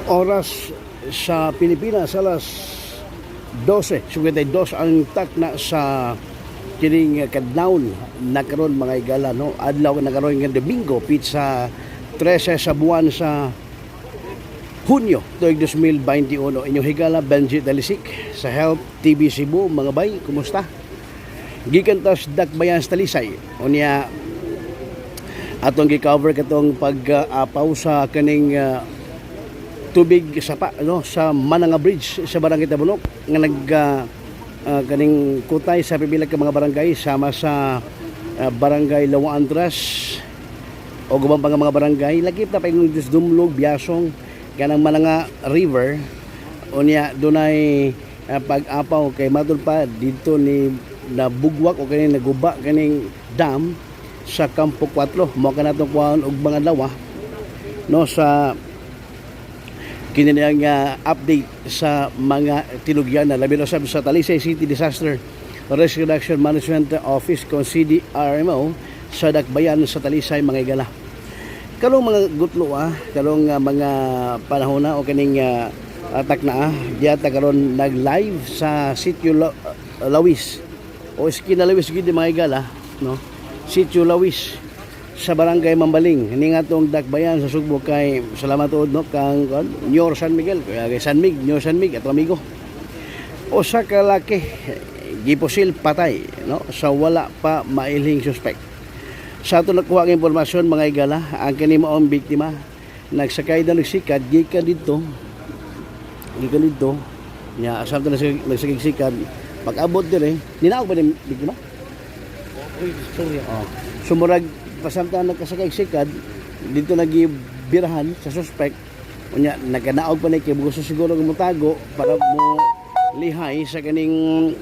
Oras sa Pilipinas alas 12:52 ang takna sa kining kadlawon nakaron mga igala, no, adlaw nakaron nga Domingo pizza 13 sa buwan sa Hunyo tuig 2021. Inyong higala Benji Dalisik sa Help TV Cebu. Mga bay, kumusta? Gikan tas Dakbayan sa Talisay unya atong gi-cover katong pag-apaw sa kaning tubig sapa, no, sa Mananga Bridge sa Barangay Tabunok nga kaning kutay sa pibilag ka mga barangay sama sa Barangay Lawaandras o gubang pa nga mga barangay lagip na payong Dumlog, Biasong kanang Mananga River unya dunay pag-apaw kay matud pa dito ni nabugwak o kaning naguba kaning dam sa Campo 4 mo kanatong kuan og mga lawa, no, sa kiniyang update sa mga tinugyan na labi na sa Talisay City Disaster Risk Reduction Management Office kung CDRMO sa Dakbayan sa Talisay mga igala. Kalong mga gutlo kalong mga panahon na o kaning atak na diata karon nag-live sa Sitio Lawis o Esquina Lawis gid mga igala, no, Sitio Lawis sa Barangay Mambaling ning atong Dakbayan sa Sugbo kay salamat od, no, kang Nyor San Miguel kay Nyor San Mig at amigo usa ka laki gipusil patay, no, sa wala pa mailhing suspect. Sa ato nakuha nga impormasyon mga igala, ang kini maong biktima nagsakay na nagsikad gikan dito nya asam to nagsikad pag-abot dire ninaog ba ni biktima? Sumurag pasamtang nagkasakay sikad dito nagibirahan sa suspect unya nagkanaog pa ni kay gusto siguro gumutago para mo lihay sa kaning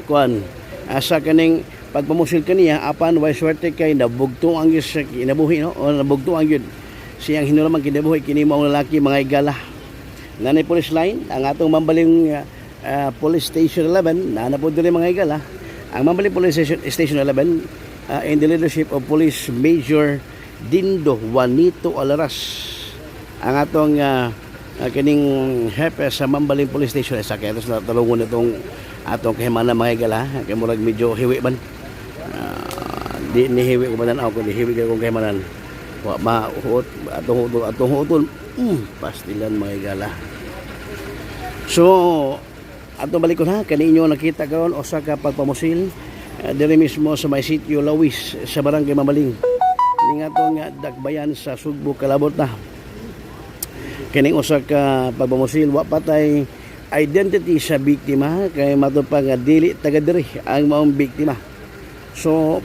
kuan sa kaning pagpamusil kaniya apan way swerte kay nabugtong ang sa kinabuhi, no, o nabugtong ang yun siyang hinulaman kinabuhi kini maong lalaki mga igala. Nanay police line ang atong Mambaling Police Station 11 na po dire mga igala. Ang Mambaling Police Station 11 in the leadership of Police Major Dindo Juanito Alaras ang atong kining hepe sa Mambaling Police Station sa kaya na talungon itong atong kahimana mga igala kay murag medyo hiwi man di ni hiwi ko man ako di hiwi ko kahimanan wa mahuot atong hutol pastilan mga igala. So atong balikon kaninyo nakita karon usa ka pagpamusil dire mismo sa may Sitio Lawis sa Barangay Mambaling ning atong Dakbayan sa Sugbo kalabot na kining usa ka pagpamusil wa patay identity sa biktima kay matud pa nga dili taga diri ang maong biktima. So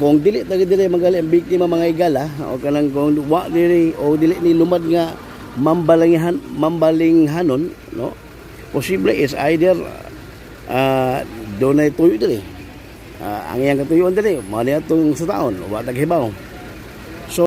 kung dili taga diri magali ang biktima mga igala o kanang kung wa diri o dili ni lumad nga mambalinghanon, no, posible is either dunay tuyo diri ang iyang katuyon diri mao ni atong sutaon wa taghibaw